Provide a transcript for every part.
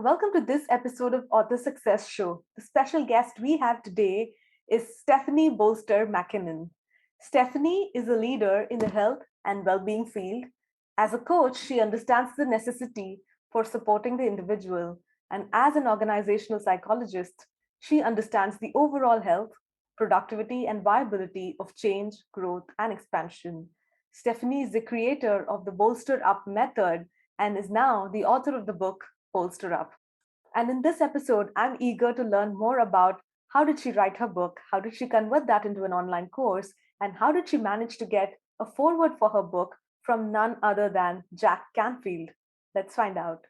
Welcome to this episode of Author Success Show. The special guest we have today is Stephanie Bolster McCannon. Stephanie is a leader in the health and well-being field. As a coach, she understands the necessity for supporting the individual, and as an organizational psychologist, she understands the overall health, productivity, and viability of change, growth, and expansion. Stephanie is the creator of the Bolster Up method and is now the author of the book Bolster Up. And in this episode, I'm eager to learn more about how did she write her book, how did she convert that into an online course, and how did she manage to get a foreword for her book from none other than Jack Canfield. Let's find out.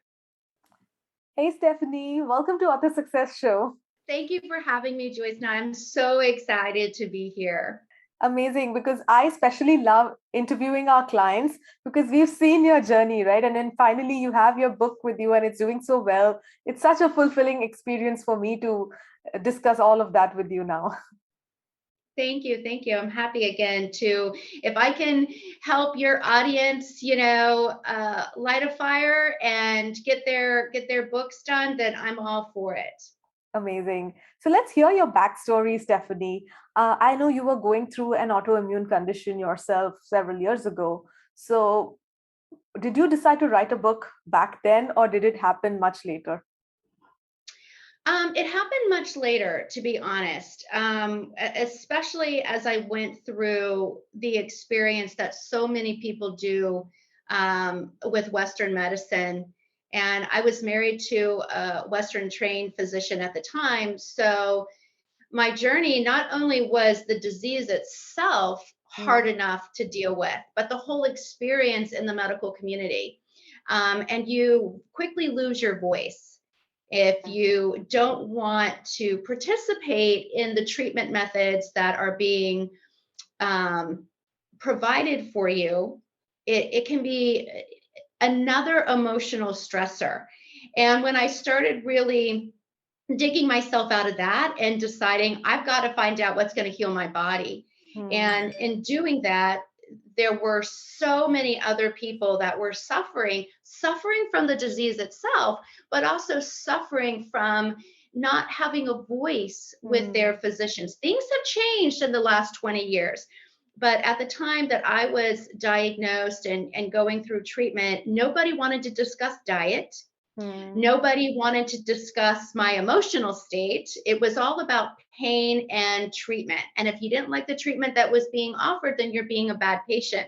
Hey, Stephanie, welcome to Author Success Show. Thank you for having me, Joyce. Now I'm so excited to be here. Amazing, because I especially love interviewing our clients because we've seen your journey, right? And then finally you have your book with you and it's doing so well. It's such a fulfilling experience for me to discuss all of that with you now. Thank you. Thank you. I'm happy again to, if I can help your audience, light a fire and get their books done, then I'm all for it. Amazing. So let's hear your backstory, Stephanie. I know you were going through an autoimmune condition yourself several years ago. So did you decide to write a book back then, or did it happen much later? It happened much later, to be honest, especially as I went through the experience that so many people do with Western medicine. And I was married to a Western trained physician at the time. So my journey not only was the disease itself hard enough to deal with, but the whole experience in the medical community. And you quickly lose your voice if you don't want to participate in the treatment methods that are being provided for you. It can be another emotional stressor. And when I started really digging myself out of that and deciding I've got to find out what's going to heal my body. And in doing that, there were so many other people that were suffering from the disease itself, but also suffering from not having a voice with their physicians. Things have changed in the last 20 years. But at the time that I was diagnosed and going through treatment, nobody wanted to discuss diet. Nobody wanted to discuss my emotional state. It was all about pain and treatment. And if you didn't like the treatment that was being offered, then you're being a bad patient.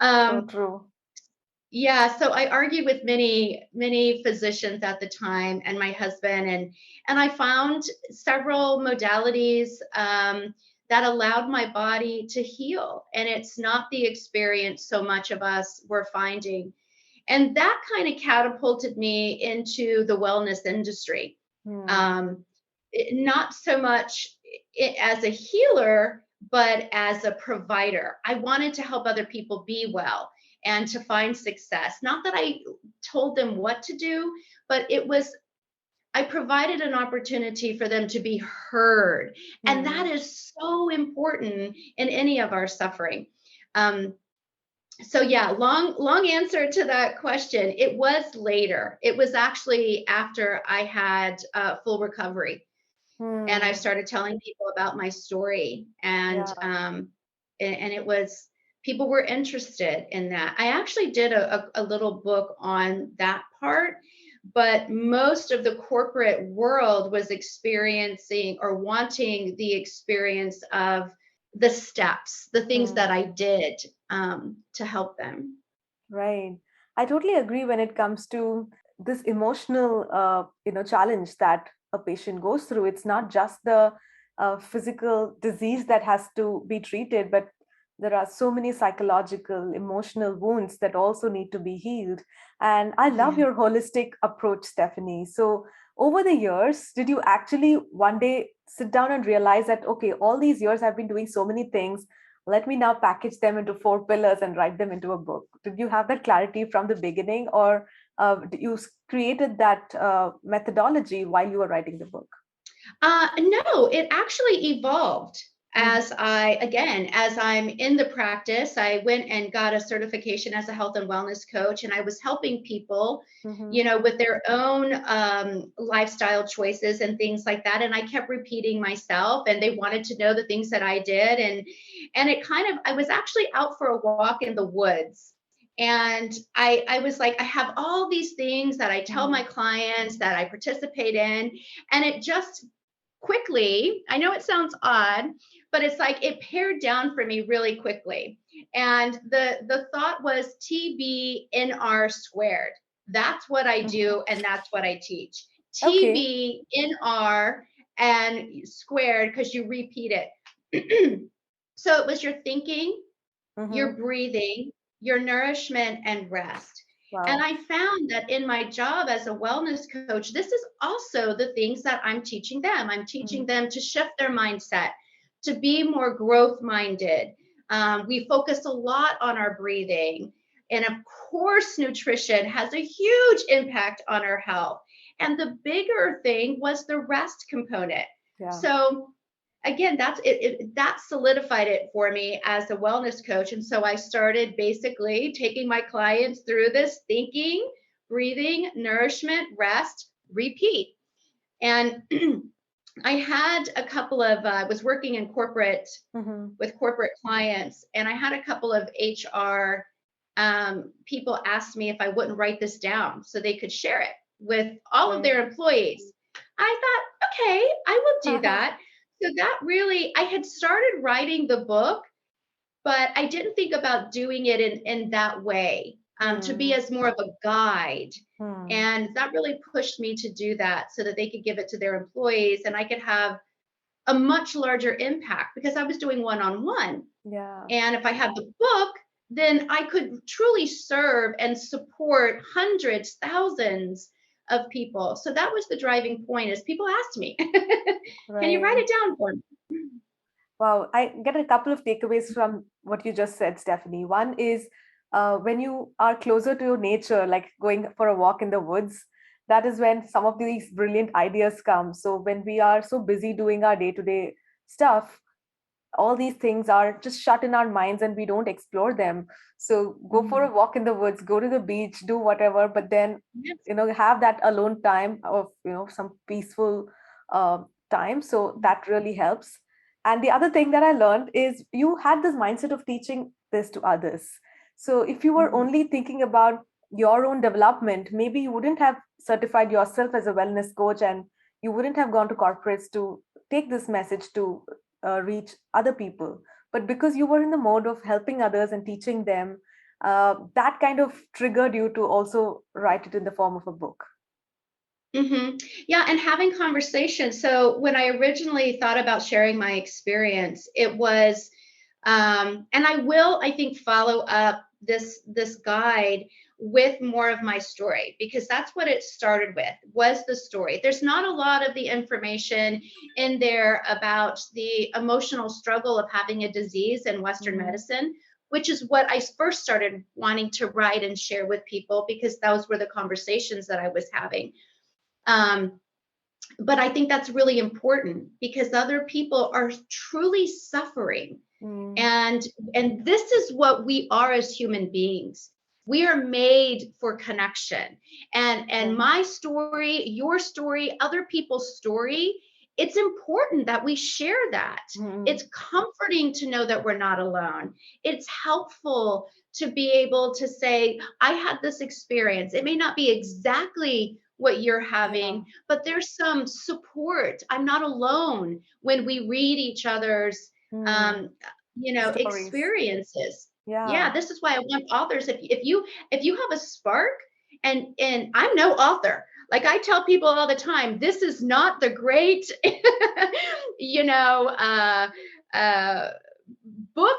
So true. Yeah, so I argued with many physicians at the time and my husband, and I found several modalities that allowed my body to heal. And it's not the experience so much of us were finding. And that kind of catapulted me into the wellness industry. Not so much as a healer, but as a provider. I wanted to help other people be well and to find success. Not that I told them what to do, but I provided an opportunity for them to be heard. And that is so important in any of our suffering. So yeah, long answer to that question. It was later. It was actually after I had full recovery, and I started telling people about my story, and it was, people were interested in that. I actually did a little book on that part, but most of the corporate world was experiencing or wanting the experience of the steps, the things that I did to help them. Right. I totally agree when it comes to this emotional, challenge that a patient goes through. It's not just the physical disease that has to be treated, but there are so many psychological, emotional wounds that also need to be healed. And I love your holistic approach, Stephanie. So over the years, did you actually one day sit down and realize that, okay, all these years I've been doing so many things, let me now package them into 4 pillars and write them into a book? Did you have that clarity from the beginning, or you created that methodology while you were writing the book? No, it actually evolved. as I'm in the practice, I went and got a certification as a health and wellness coach, and I was helping people, Mm-hmm. with their own lifestyle choices and things like that. And I kept repeating myself, and they wanted to know the things that I did. And it kind of, I was actually out for a walk in the woods. And I was like, I have all these things that I tell Mm-hmm. my clients that I participate in. And it just quickly, I know it sounds odd, but it's like it pared down for me really quickly. And the thought was TBNR squared. That's what I Mm-hmm. do, and that's what I teach. Okay. TBNR and squared, because you repeat it. So it was your thinking, your Mm-hmm. breathing, your nourishment, and rest. And Wow. I found that in my job as a wellness coach, this is also the things that I'm teaching them. I'm teaching Mm-hmm. them to shift their mindset, to be more growth minded. We focus a lot on our breathing. And of course, nutrition has a huge impact on our health. And the bigger thing was the rest component. Yeah. So again, that solidified it for me as a wellness coach. And so I started basically taking my clients through this thinking, breathing, nourishment, rest, repeat. And I had a couple of I was working in corporate Mm-hmm. with corporate clients, and I had a couple of HR people ask me if I wouldn't write this down so they could share it with all of Right. their employees. I thought, okay, I will do that. So that really, I had started writing the book, but I didn't think about doing it in that way, to be Mm-hmm. as more of a guide. And that really pushed me to do that so that they could give it to their employees and I could have a much larger impact because I was doing one on one. Yeah. And if I had the book, then I could truly serve and support hundreds, thousands of people. So that was the driving point is people asked me, can you write Right. it down for me? Wow, I get a couple of takeaways from what you just said, Stephanie. One is when you are closer to your nature, like going for a walk in the woods, that is when some of these brilliant ideas come. So when we are so busy doing our day-to-day stuff, all these things are just shut in our minds and we don't explore them. So go for a Mhm. walk in the woods, go to the beach, do whatever, but then Yes. have that alone time of some peaceful uh, time. So that really helps. And the other thing that I learned is you had this mindset of teaching this to others. So if you were Mhm. only thinking about your own development, maybe you wouldn't have certified yourself as a wellness coach, and you wouldn't have gone to corporates to take this message to reach other people. But because you were in the mode of helping others and teaching them, that kind of triggered you to also write it in the form of a book. Yeah, and having conversations. So when I originally thought about sharing my experience, it was, and I will, I think, follow up this guide with more of my story because that's what it started with was the story. There's not a lot of the information in there about the emotional struggle of having a disease in Western Mm-hmm. medicine, which is what I first started wanting to write and share with people because those were the conversations that I was having. Um, but I think that's really important because other people are truly suffering. Mm. And this is what we are as human beings. We are made for connection. And Yeah. my story, your story, other people's story, it's important that we share that. Mm. It's comforting to know that we're not alone. It's helpful to be able to say, I had this experience. It may not be exactly what you're Yeah. having, but there's some support. I'm not alone when we read each other's Mm. um, Stories. experiences. Yeah. Yeah, this is why I want authors. If you have a spark, and I'm no author. Like I tell people all the time, this is not the great, you know, uh, book,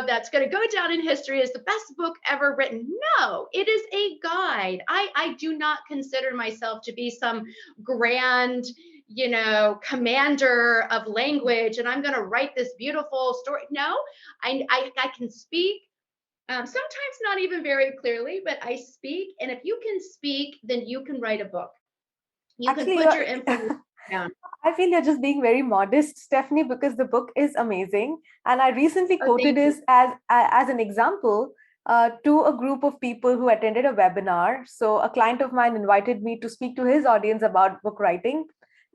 that's going to go down in history as the best book ever written. No, it is a guide. I do not consider myself to be some grand, commander of language, and I'm going to write this beautiful story. No, I can speak. Sometimes not even very clearly, but I speak. And if you can speak, then you can write a book. You can Actually, put your information. Yeah. I feel you're just being very modest, Stephanie, because the book is amazing. And I recently Oh, quoted thank you. this as an example to a group of people who attended a webinar. So a client of mine invited me to speak to his audience about book writing.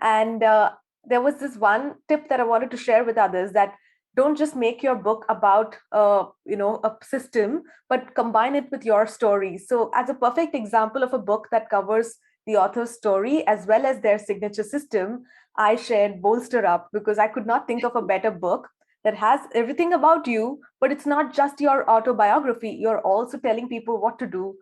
And there was this one tip that I wanted to share with others, that don't just make your book about a system, but combine it with your story. So as a perfect example of a book that covers the author's story as well as their signature system, I shared Bolster Up, because I could not think of a better book that has everything about you, but it's not just your autobiography. You're also telling people what to do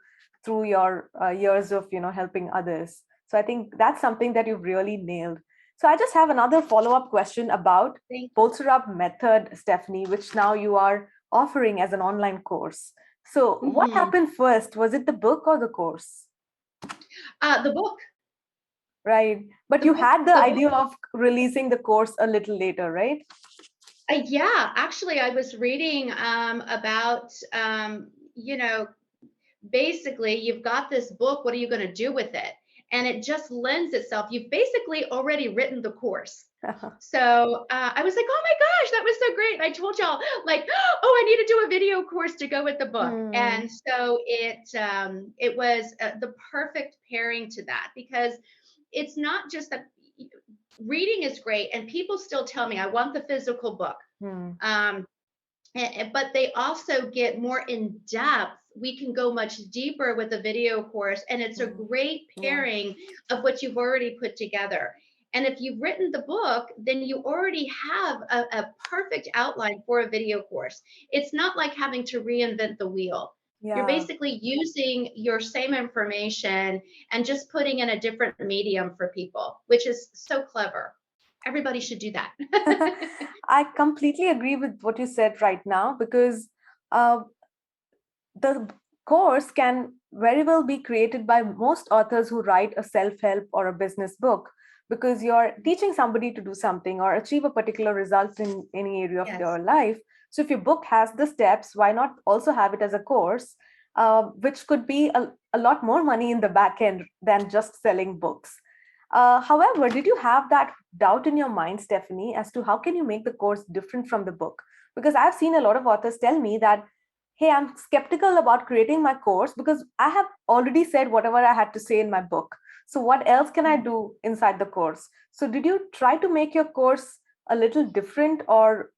through your years of helping others. So I think that's something that you've really nailed. So I just have another follow-up question about Thank you. Bolster Up method, Stephanie, which now you are offering as an online course. So what Mhm. happened first? Was it the book or the course? The book, Right. But the you book, had the the book. idea of releasing the course a little later, right? Yeah, actually, I was reading about, basically, you've got this book. What are you going to do with it? And it just lends itself. You've basically already written the course. So I was like, oh my gosh, that was so great. And I told y'all, like, oh, I need to do a video course to go with the book. Hmm. And so it was the perfect pairing to that, because it's not just that reading is great, and people still tell me I want the physical book. Hmm. Um, but they also get more in depth. We can go much deeper with a video course, and it's a Hmm. great Yeah. pairing of what you've already put together. And if you've written the book, then you already have a perfect outline for a video course. It's not like having to reinvent the wheel. You're Yeah. basically using your same information and just putting in a different medium for people, which is so clever. Everybody should do that. I completely agree with what you said right now, because uh, the course can very well be created by most authors who write a self-help or a business book, because you're teaching somebody to do something or achieve a particular result in any area of Yes. your life. So if your book has the steps, why not also have it as a course, which could be a lot more money in the back end than just selling books. However, did you have that doubt in your mind, Stephanie, as to how can you make the course different from the book? Because I've seen a lot of authors tell me that, hey, I'm skeptical about creating my course because I have already said whatever I had to say in my book. So what else can I do inside the course? So did you try to make your course a little different, or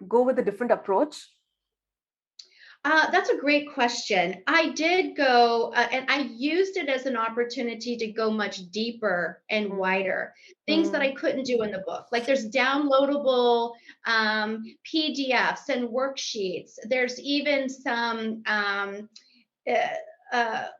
go with a different approach? That's a great question. I did go, and I used it as an opportunity to go much deeper and Hmm. wider, things that Hmm. I couldn't do in the book. Like there's downloadable PDFs and worksheets. There's even some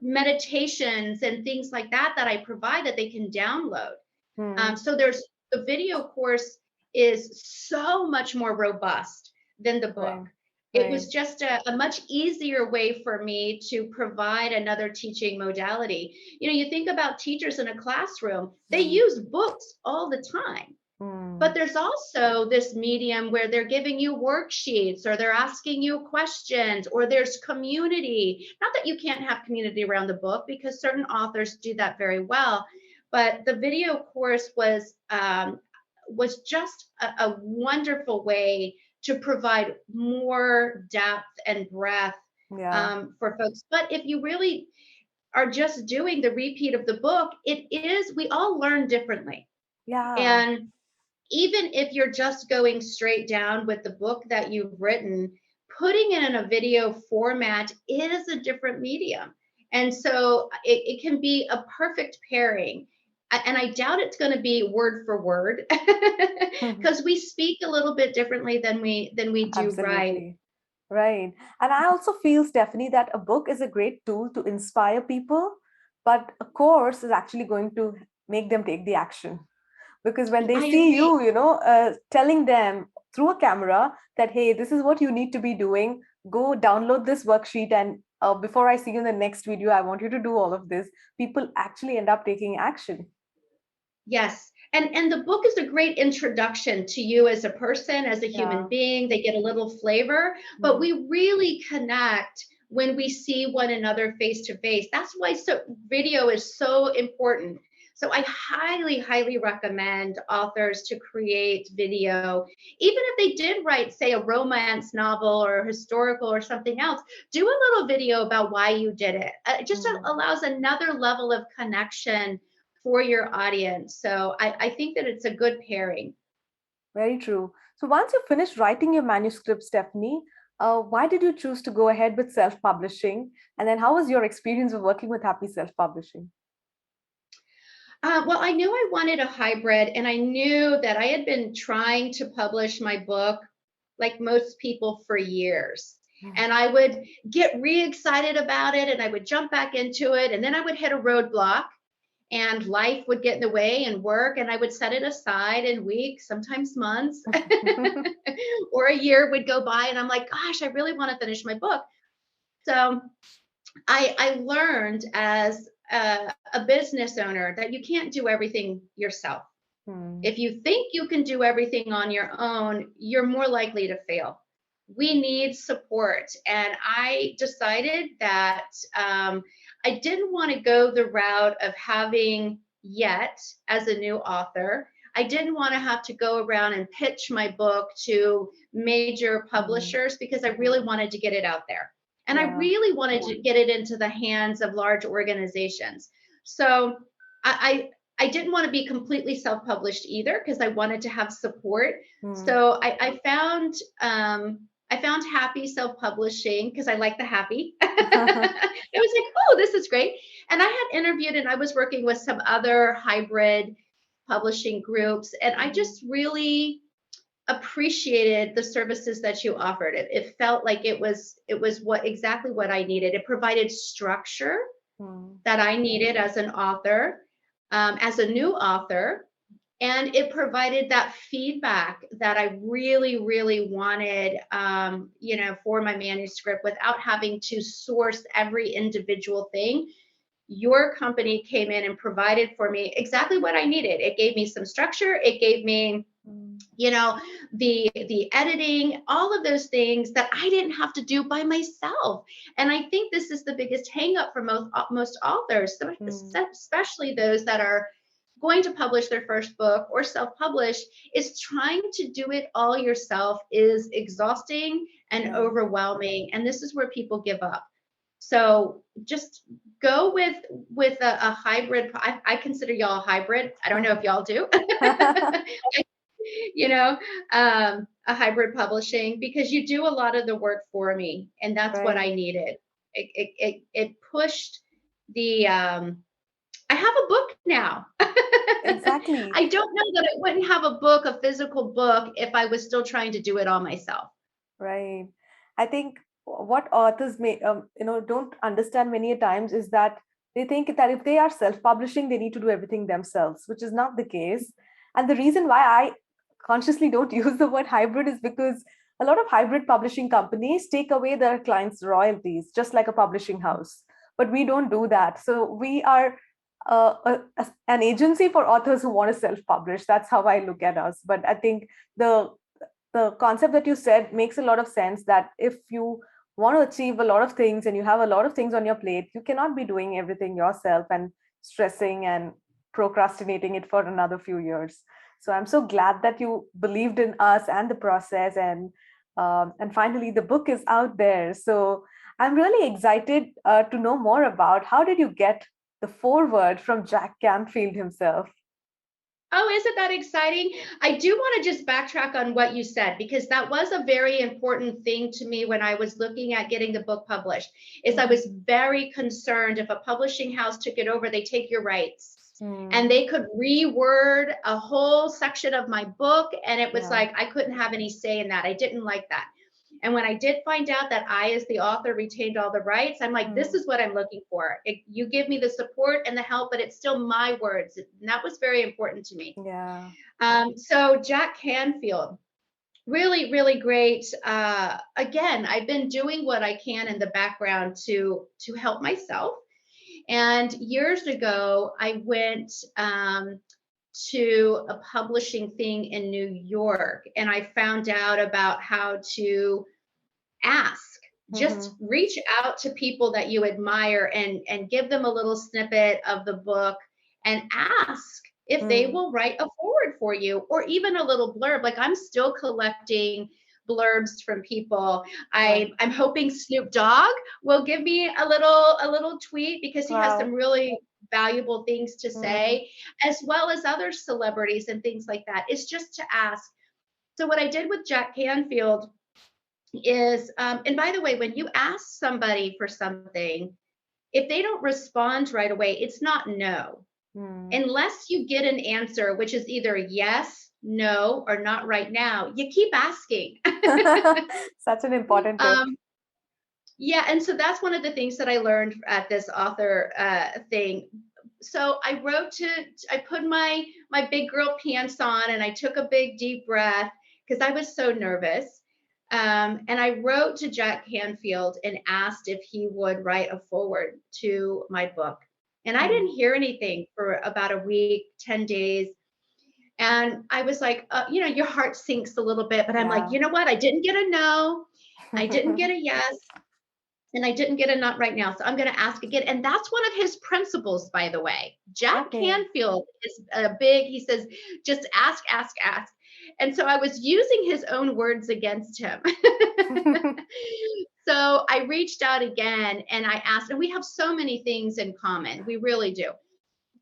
meditations and things like that that I provide that they can download. Hmm. So there's the video course is so much more robust than the book. Right. It was Right. just a much easier way for me to provide another teaching modality. You think about teachers in a classroom, they Hmm. use books all the time. Hmm. But there's also this medium where they're giving you worksheets, or they're asking you questions, or there's community. Not that you can't have community around the book, because certain authors do that very well. But the video course was just a wonderful way to provide more depth and breadth Yeah. for folks. But if you really are just doing the repeat of the book, we all learn differently. Yeah. And even if you're just going straight down with the book that you've written, putting it in a video format is a different medium. And so it can be a perfect pairing. And I doubt it's going to be word for word, because we speak a little bit differently than we do write. Absolutely. Right. And I also feel, Stephanie, that a book is a great tool to inspire people, but a course is actually going to make them take the action. Because when they I see agree. you, telling them through a camera that, hey, this is what you need to be doing, go download this worksheet, and before I see you in the next video, I want you to do all of this, people actually end up taking action. Yes. And the book is a great introduction to you as a person, as a human Yeah. being. They get a little flavor, but Hmm. we really connect when we see one another face to face. That's why video is so important. So I highly, highly recommend authors to create video. Even if they did write, say, a romance novel or historical or something else, do a little video about why you did it. It just Hmm. allows another level of connection for your audience. So I think that it's a good pairing. Very true. So once you finished writing your manuscript, Stephanie, why did you choose to go ahead with self-publishing? And then how was your experience of working with Happy Self-Publishing? Well, I knew I wanted a hybrid, and I knew that I had been trying to publish my book like most people for years. And I would get re excited about it and I would jump back into it. And then I would hit a roadblock and life would get in the way and work. And I would set it aside in weeks, sometimes months, or a year would go by. And I'm like, gosh, I really want to finish my book. So I learned as a business owner that you can't do everything yourself. Hmm. If you think you can do everything on your own, you're more likely to fail. We need support. And I decided that I didn't want to go the route of having yet as a new author. I didn't want to have to go around and pitch my book to major Hmm. publishers because I really wanted to get it out there. And I Yeah. really wanted to get it into the hands of large organizations. So I didn't want to be completely self-published either because I wanted to have support. Hmm. So I found happy self-publishing because I like the happy. It was like, oh, this is great. And I had interviewed and I was working with some other hybrid publishing groups, and I Mhm. just really appreciated the services that you offered. It felt like it was what exactly what I needed. It provided structure Hmm. that I needed as an author, as a new author. And it provided that feedback that I really, really wanted, for my manuscript without having to source every individual thing. Your company came in and provided for me exactly what I needed. It gave me some structure. It gave me Hmm. you know the editing, all of those things that I didn't have to do by myself. And I think this is the biggest hang up for most authors, Hmm. especially those that are going to publish their first book or self-publish, is trying to do it all yourself is exhausting and Yeah. overwhelming, and this is where people give up. So just go with a hybrid. I consider y'all a hybrid. I don't know if y'all do. you know, a hybrid publishing, because you do a lot of the work for me, and that's what Right. I needed. It pushed the. I have a book now. Exactly. I don't know that I wouldn't have a book, a physical book, if I was still trying to do it all myself. Right. I think what authors may, don't understand many a times is that they think that if they are self-publishing, they need to do everything themselves, which is not the case. And the reason why I consciously don't use the word hybrid is because a lot of hybrid publishing companies take away their clients' royalties, just like a publishing house. But we don't do that. So we are an agency for authors who want to self-publish. That's how I look at us. But I think the the concept that you said makes a lot of sense, that if you want to achieve a lot of things and you have a lot of things on your plate, you cannot be doing everything yourself and stressing and procrastinating it for another few years. So I'm so glad that you believed in us and the process, and finally the book is out there. So I'm really excited to know more about how did you get the foreword from Jack Canfield himself. Oh, isn't that exciting? I do want to just backtrack on what you said, because that was a very important thing to me when I was looking at getting the book published. Is I Mhm. was very concerned if a publishing house took it over, they take your rights. And Hmm. they could reword a whole section of my book, and it was Yeah. like I couldn't have any say in that. I didn't like that. And when I did find out that I, as the author, retained all the rights, I'm like, this Hmm. is what I'm looking for. You give me the support and the help, but it's still my words. And that was very important to me. Yeah. So Jack Canfield, really, really great. Again, I've been doing what I can in the background to help myself. And years ago, I went to a publishing thing in New York, and I found out about how to ask, just Hmm. reach out to people that you admire and give them a little snippet of the book and ask if they Mm. will write a foreword for you, or even a little blurb. Like, I'm still collecting blurbs from people. Right. I'm hoping Snoop Dogg will give me a little tweet, because he has some Wow. really valuable things to Mm. say, as well as other celebrities and things like that. It's just to ask. So what I did with Jack Canfield is, and by the way, when you ask somebody for something, if they don't respond right away, it's not no. Mm. Unless you get an answer, which is either yes, no, or not right now, you keep asking. Such an important tip. um, yeah, and so that's one of the things that I learned at this author thing. So I put my big girl pants on, and I took a big deep breath because I was so nervous. And I wrote to Jack Canfield and asked if he would write a foreword to my book. And I Mm. didn't hear anything for about a week, 10 days. And I was like, your heart sinks a little bit, but I'm like, Yeah. you know what? I didn't get a no. I didn't get a yes. And I didn't get a nut right now. So I'm going to ask again. And that's one of his principles, by the way. Jack Okay. Canfield is a big, he says, just ask, ask, ask. And so I was using his own words against him. So I reached out again and I asked, and we have so many things in common. We really do.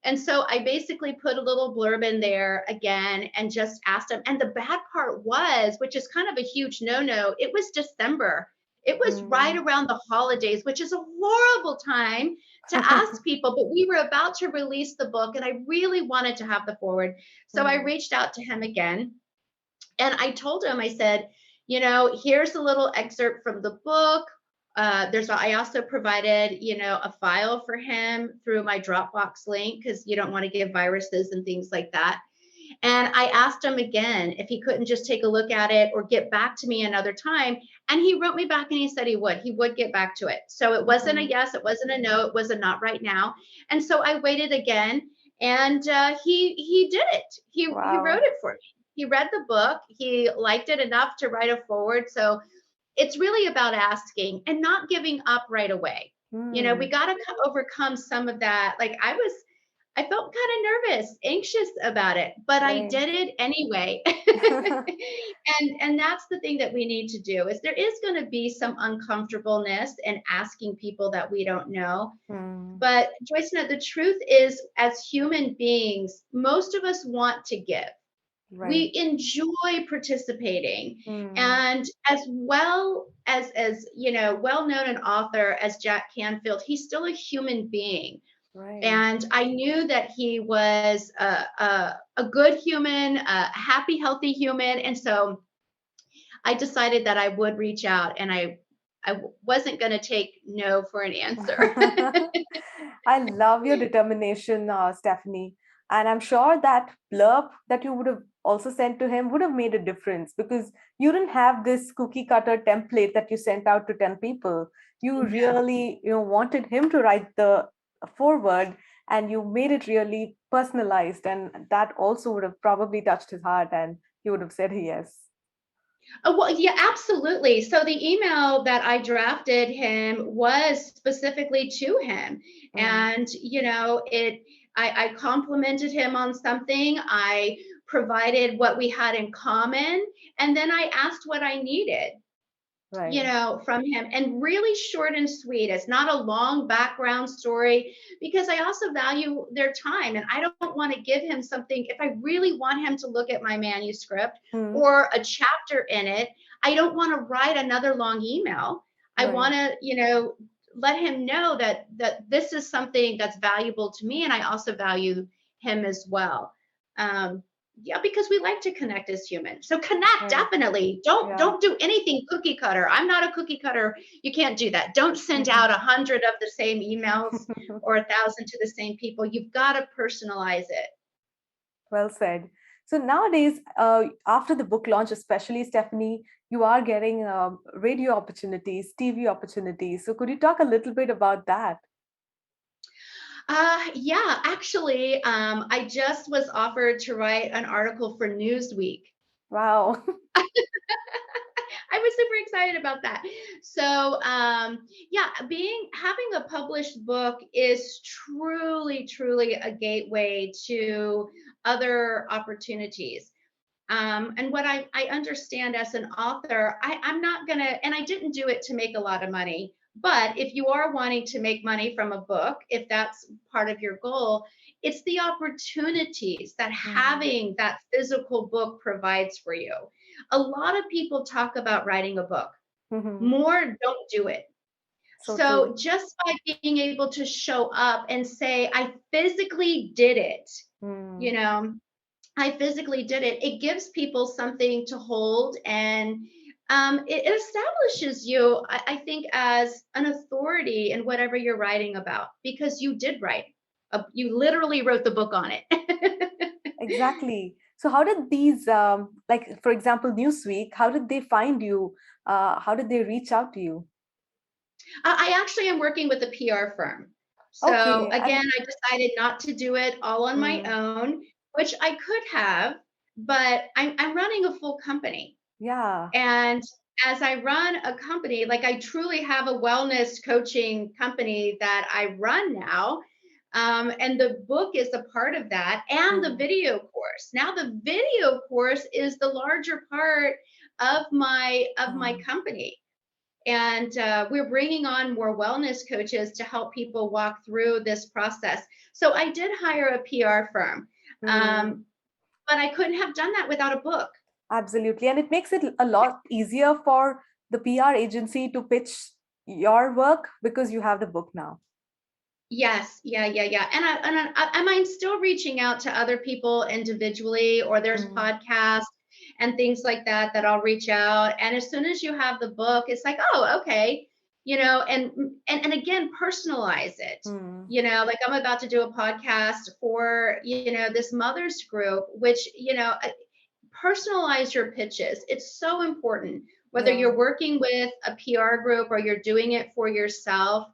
And so I basically put a little blurb in there again and just asked him. And the bad part was, which is kind of a huge no no, it was December. It was right Mm. around the holidays, which is a horrible time to ask people. But we were about to release the book, and I really wanted to have the forward. So I Mm. reached out to him again, and I told him, I said, here's a little excerpt from the book. I also provided, a file for him through my Dropbox link, because you don't want to give viruses and things like that. And I asked him again if he couldn't just take a look at it or get back to me another time. And he wrote me back and he said he would. He would get back to it. So it wasn't a Mm. yes, it wasn't a no, it was a not right now. And so I waited again, and he did it. He wrote Wow. it for me. He read the book. He liked it enough to write a forward. So it's really about asking and not giving up right away. We Mm. got to overcome some of that. Like, I felt kind of nervous, anxious about it, but I Right. did it anyway. And that's the thing that we need to do, is there is going to be some uncomfortableness in asking people that we don't know. Mm. But Joyce, the truth is, as human beings, most of us want to give. Right. We enjoy participating. Mm. And as well as well known an author as Jack Canfield, he's still a human being. Right. And I knew that he was a good human, a happy, healthy human. And so I decided that I would reach out, and I wasn't going to take no for an answer. I love your determination, Stephanie. And I'm sure that blurb that you would have also sent to him would have made a difference, because you didn't have this cookie cutter template that you sent out to 10 people. You No. really, wanted him to write the foreword, and you made it really personalized. And that also would have probably touched his heart, and he would have said yes. Oh, well, yeah, absolutely. So the email that I drafted him was specifically to him. Mm. And, I complimented him on something. I provided what we had in common. And then I asked what I needed, Right. from him, and really short and sweet. It's not a long background story, because I also value their time, and I don't want to give him something. If I really want him to look at my manuscript Mm. or a chapter in it, I don't want to write another long email. I Right. want to, let him know that this is something that's valuable to me, and I also value him as well. Um, yeah, because we like to connect as humans. So connect, Right. definitely. Don't Yeah. don't do anything cookie cutter. I'm not a cookie cutter. You can't do that. Don't send out 100 of the same emails or 1,000 to the same people. You've got to personalize it. Well said. So nowadays, after the book launch, especially Stephanie, you are getting radio opportunities, TV opportunities. So could you talk a little bit about that? Yeah, actually, I just was offered to write an article for Newsweek. Wow. I was super excited about that. So yeah, having a published book is truly a gateway to other opportunities. And what I understand as an author, I'm not gonna, and I didn't do it to make a lot of money. But if you are wanting to make money from a book, if that's part of your goal, it's the opportunities that Mm. having that physical book provides for you. A lot of people talk about writing a book, Mhm. more don't do it. So So true. just by being able to show up and say, I physically did it, you Mm. know, I physically did it, it gives people something to hold, and it establishes you, I think, as an authority in whatever you're writing about because you did write. You literally wrote the book on it. Exactly. So how did these, like for example, Newsweek, how did they find you? How did they reach out to you? I actually am working with a PR firm. So Okay. again, And I decided not to do it all on my mm, own, which I could have, but I'm running a full company. yeah. And as I run a company, like I truly have a wellness coaching company that I run now. And the book is a part of that, and the Mm, video course. Now the video course is the larger part of my mm, company. And we're bringing on more wellness coaches to help people walk through this process. So I did hire a PR firm, mm. um, but I couldn't have done that without a book. Absolutely. And it makes it a lot easier for the PR agency to pitch your work because you have the book now. Yes, yeah. And I'm still reaching out to other people individually, or there's Mm, podcasts and things like that that I'll reach out. And as soon as you have the book, it's like, oh, okay, and again, personalize it. mm, Like I'm about to do a podcast for this mothers group, which personalize your pitches. It's so important. Whether yeah. you're working with a PR group or you're doing it for yourself,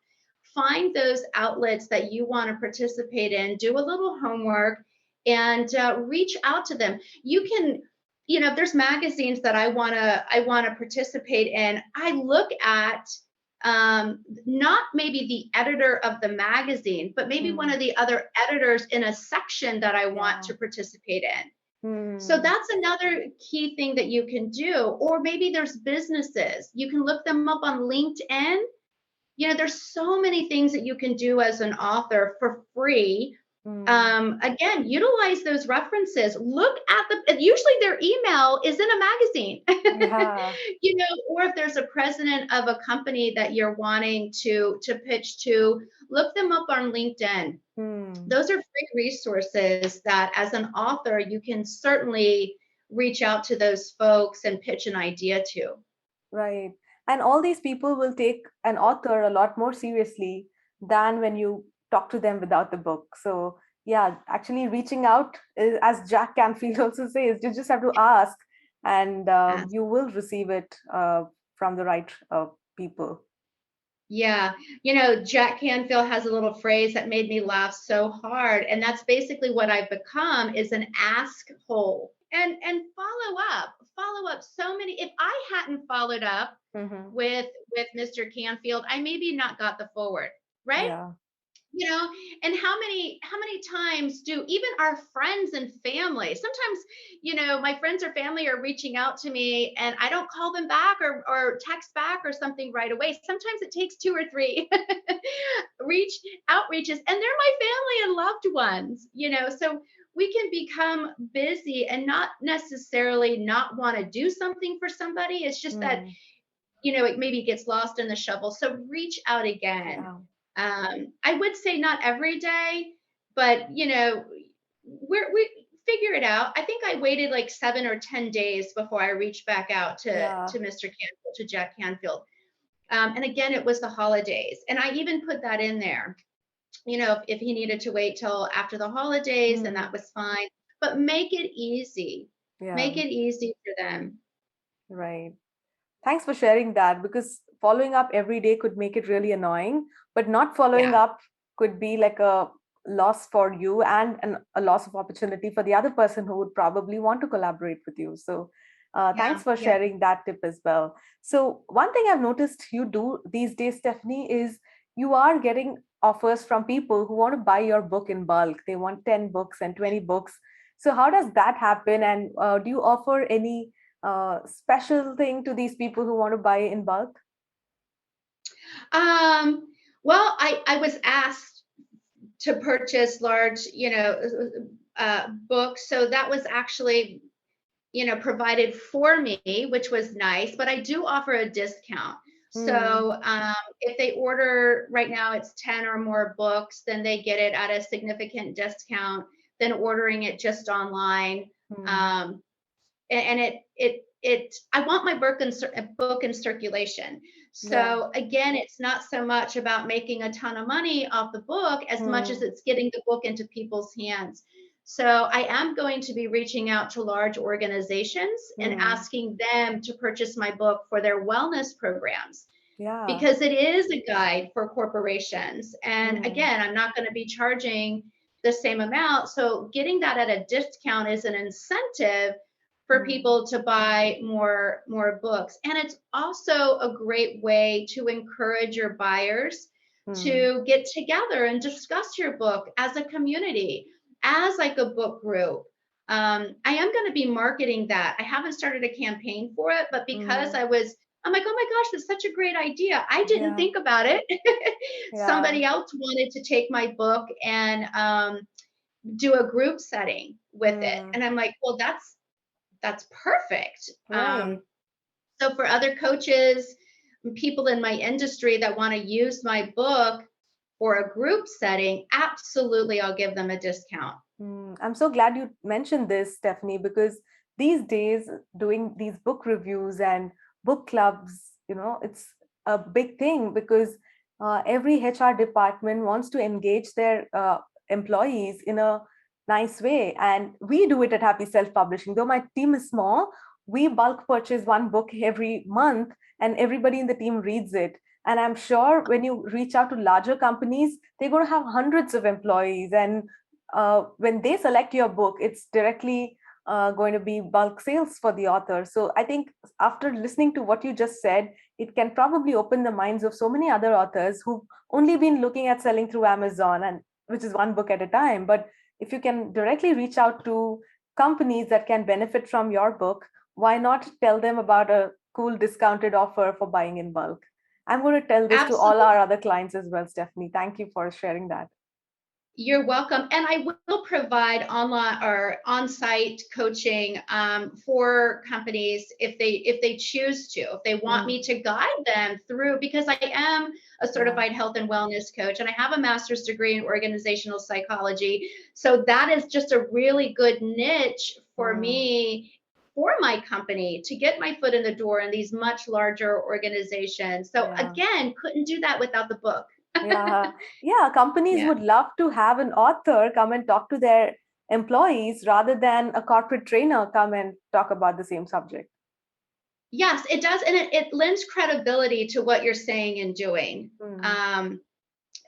find those outlets that you want to participate in, do a little homework, and reach out to them. You can, there's magazines that I want to participate in. I look at not maybe the editor of the magazine, but maybe one Mm, of the other editors in a section that I want yeah. to participate in. So Mm, that's another key thing that you can do. Or maybe there's businesses. You can look them up on LinkedIn. There's so many things that you can do as an author for free. mm, Again, utilize those references. Look at usually their email is in a magazine. yeah. Or if there's a president of a company that you're wanting to pitch to, look them up on LinkedIn. Mm, Those are free resources that as an author you can certainly reach out to those folks and pitch an idea to. right. And all these people will take an author a lot more seriously than when you talk to them without the book. So, yeah, actually reaching out, as Jack Canfield also says, you just have to ask and Yes. you will receive it from the right people. Yeah. Jack Canfield has a little phrase that made me laugh so hard. And that's basically what I've become is an ask hole. And follow up so many. If I hadn't followed up Hmm. with Mr. Canfield, I maybe not got the forward, right? Yeah. you know and how many times do even our friends and family sometimes, my friends or family are reaching out to me and I don't call them back or text back or something right away. Sometimes it takes two or three reach outreaches, and they're my family and loved ones. So we can become busy and not necessarily not want to do something for somebody. It's just that Mm, it maybe gets lost in the shuffle. So reach out again. yeah. I would say not every day, but we figure it out. I think I waited like 7 or 10 days before I reached back out to Yeah. Mr. Canfield, to Jack Canfield. And again, it was the holidays, and I even put that in there. If he needed to wait till after the holidays, then that Mm, was fine. But make it easy. yeah. Make it easy for them. Right. Thanks for sharing that because following up every day could make it really annoying, but not following Yeah. up could be like a loss for you and a loss of opportunity for the other person who would probably want to collaborate with you. So Thanks Yeah, for yeah. sharing that tip as well. So, one thing I've noticed you do these days, Stephanie, is you are getting offers from people who want to buy your book in bulk. They want 10 books and 20 books. So, how does that happen? And do you offer any special thing to these people who want to buy in bulk? Um, well, I was asked to purchase large, books, so that was actually, provided for me, which was nice. But I do offer a discount. Hmm. So if they order right now, it's 10 or more books, then they get it at a significant discount than ordering it just online. Hmm. Um, and it I want my book in circulation. Yeah. So again, it's not so much about making a ton of money off the book as much as Hmm. it's getting the book into people's hands. So I am going to be reaching out to large organizations and Hmm. asking them to purchase my book for their wellness programs, Yeah. because it is a guide for corporations. And Hmm. again, I'm not going to be charging the same amount. So getting that at a discount is an incentive for Hmm. people to buy more books. And it's also a great way to encourage your buyers Hmm. to get together and discuss your book as a community, as like a book group. I am going to be marketing that. I haven't started a campaign for it, but because Hmm. I'm like, oh my gosh, that's such a great idea. I didn't Yeah. think about it. Yeah. Somebody else wanted to take my book and do a group setting with it. Hmm. And I'm like, well, that's perfect. Right. So for other coaches, people in my industry that want to use my book for a group setting, absolutely, I'll give them a discount. I'm so glad you mentioned this, Stephanie, because these days doing these book reviews and book clubs, it's a big thing because every HR department wants to engage their employees in a nice way. And we do it at Happy Self Publishing. Though my team is small, we bulk purchase one book every month and everybody in the team reads it. And I'm sure when you reach out to larger companies, they're going to have hundreds of employees, and when they select your book, it's directly going to be bulk sales for the author. So I think after listening to what you just said, it can probably open the minds of so many other authors who've only been looking at selling through Amazon, and which is one book at a time. But if you can directly reach out to companies that can benefit from your book, why not tell them about a cool discounted offer for buying in bulk? I'm going to tell this to all Absolutely. our other clients as well, Stephanie. Thank you for sharing that. You're welcome. And I will provide online or on-site coaching for companies if they choose to, if they want me Mm, to guide them through, because I am a yeah. certified health and wellness coach and I have a master's degree in organizational psychology. So that is just a really good niche for Mm, me, for my company, to get my foot in the door in these much larger organizations. So yeah. again, couldn't do that without the book. Yeah. Yeah. Companies Yeah. would love to have an author come and talk to their employees rather than a corporate trainer come and talk about the same subject. Yes, it does, and it lends credibility to what you're saying and doing. Mm, Um,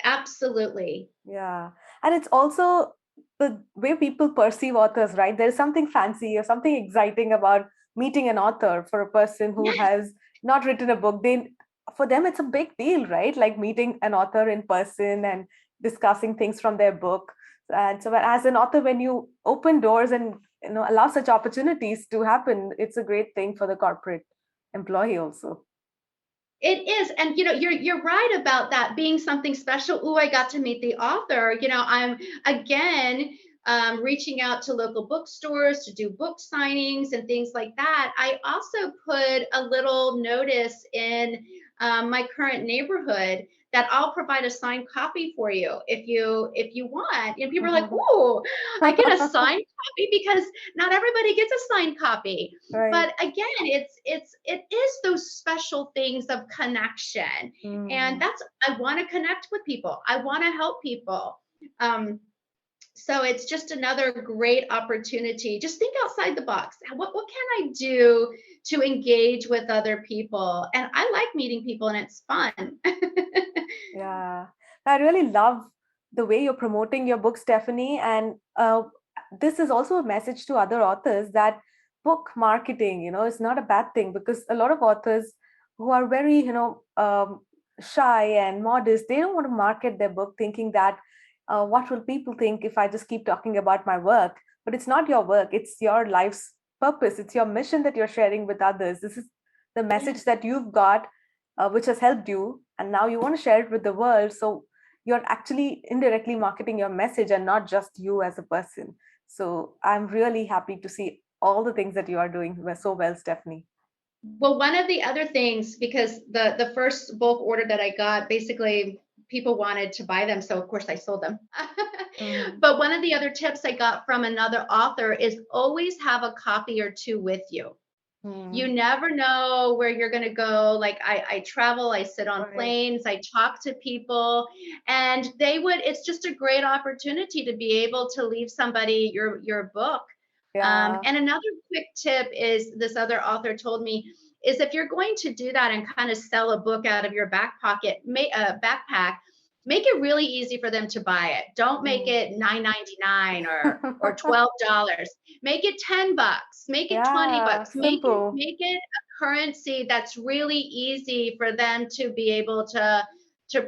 absolutely. yeah. And it's also the way people perceive authors, right? There's something fancy or something exciting about meeting an author for a person who Yes, has not written a book. For them, it's a big deal, right? Like meeting an author in person and discussing things from their book. And so, as an author, when you open doors and allow such opportunities to happen, it's a great thing for the corporate employee also. it is, and you're right about that being something special. Ooh, I got to meet the author. I'm again reaching out to local bookstores to do book signings and things like that. I also put a little notice in my current neighborhood that I'll provide a signed copy for you if you want. And people are like, "Ooh, I get a signed copy," because not everybody gets a signed copy. Right. But again, it is those special things of connection. And Mm. that's, I want to connect with people, I want to help people. um so it's just another great opportunity. Just think outside the box. What can I do to engage with other people? And I like meeting people and it's fun. Yeah, I really love the way you're promoting your book, Stephanie. And this is also a message to other authors that book marketing, is not a bad thing, because a lot of authors who are very, shy and modest, they don't want to market their book thinking that what will people think if I just keep talking about my work? But it's not your work, it's your life's purpose. It's your mission that you're sharing with others. This is the message that you've got, which has helped you, and now you want to share it with the world. So you're actually indirectly marketing your message and not just you as a person. So I'm really happy to see all the things that you are doing so well, Stephanie. Well, one of the other things, because the first bulk order that I got, basically people wanted to buy them, so of course I sold them. Mhm. But one of the other tips I got from another author is always have a copy or two with you. You Hmm. never know where you're going to go. Like I travel, I sit on Right. planes, I talk to people, and it's just a great opportunity to be able to leave somebody your book. Yeah. And another quick tip is, this other author told me, is if you're going to do that and kind of sell a book out of your back pocket, backpack, make it really easy for them to buy it. Don't make Mm. it $9.99 or $12. Make it $10, make it twenty Yeah, bucks, make it simple. make it a currency that's really easy for them to be able to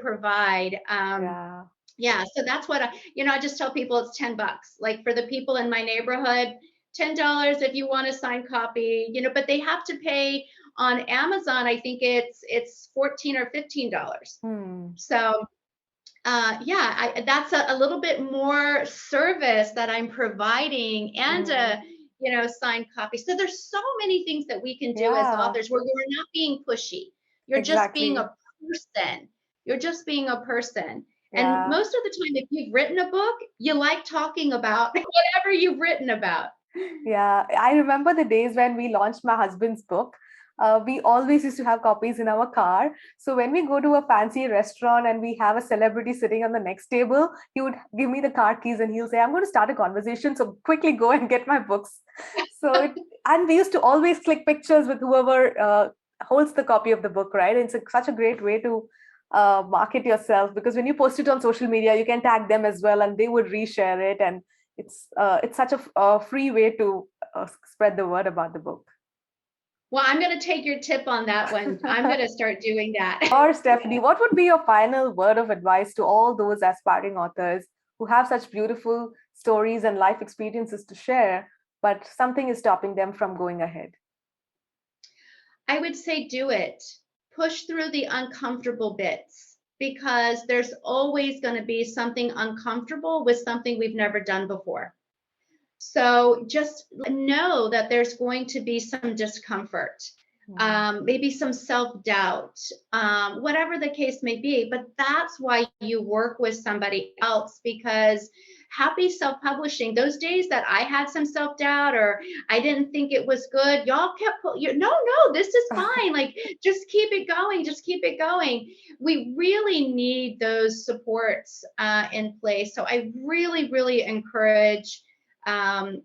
provide. Yeah. Yeah, so that's what I just tell people it's $10. Like for the people in my neighborhood, $10 if you want a signed copy, but they have to pay on Amazon. I think it's 14 or $15. Hmm. So yeah, that's a little bit more service that I'm providing, and Hmm. a signed copy. So there's so many things that we can do as Yeah, authors where you're not being pushy. You're just being exactly. a person. You're just being a person. And Yeah. most of the time, if you've written a book, you like talking about whatever you've written about. Yeah, I remember the days when we launched my husband's book. We always used to have copies in our car. So when we go to a fancy restaurant and we have a celebrity sitting on the next table, he would give me the car keys and he'll say, "I'm going to start a conversation. So quickly go and get my books." So and we used to always click pictures with whoever holds the copy of the book, right? It's such a great way to market yourself, because when you post it on social media, you can tag them as well and they would reshare it. And it's such a free way to spread the word about the book. Well, I'm going to take your tip on that one. I'm going to start doing that. Or Stephanie, what would be your final word of advice to all those aspiring authors who have such beautiful stories and life experiences to share, but something is stopping them from going ahead? I would say do it. Push through the uncomfortable bits, because there's always going to be something uncomfortable with something we've never done before. So just know that there's going to be some discomfort, Mm. maybe some self doubt, whatever the case may be. But that's why you work with somebody else, because happy self publishing, those days that I had some self doubt or I didn't think it was good, y'all kept, no, no, this is fine. Like, just keep it going. Just keep it going. We really need those supports in place. So I really, really encourage um,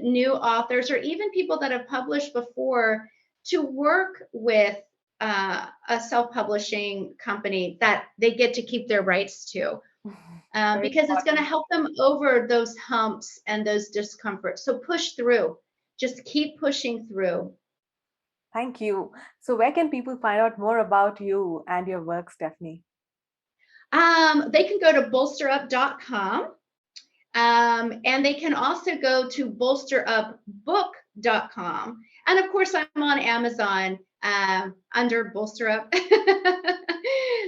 new authors, or even people that have published before, to work with a self-publishing company that they get to keep their rights to, Very because it's going to important. help them over those humps and those discomforts. So push through, just keep pushing through. Thank you. So, where can people find out more about you and your work, Stephanie? They can go to bolsterup.com. And they can also go to bolsterupbook.com. And of course, I'm on Amazon under Bolster Up.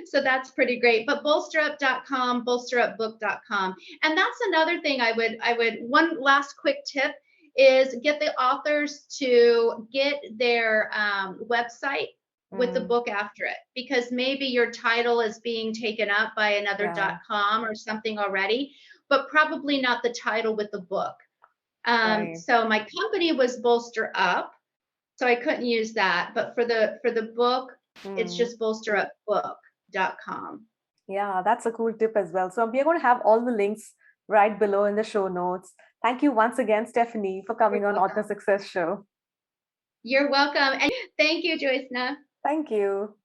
So that's pretty great. But bolsterup.com, bolsterupbook.com. And that's another thing one last quick tip is get the authors to get their website with the Mm. book after it, because maybe your title is being taken up by another Yeah, .com or something already, but probably not the title with the book. right. So my company was Bolster Up, so I couldn't use that. But for the book, it's Mm. just bolsterupbook.com. Yeah, that's a cool tip as well. So we're going to have all the links right below in the show notes. Thank you once again, Stephanie, for You're coming on Author welcome. Success Show. You're welcome. And thank you, Joyce. Thank you.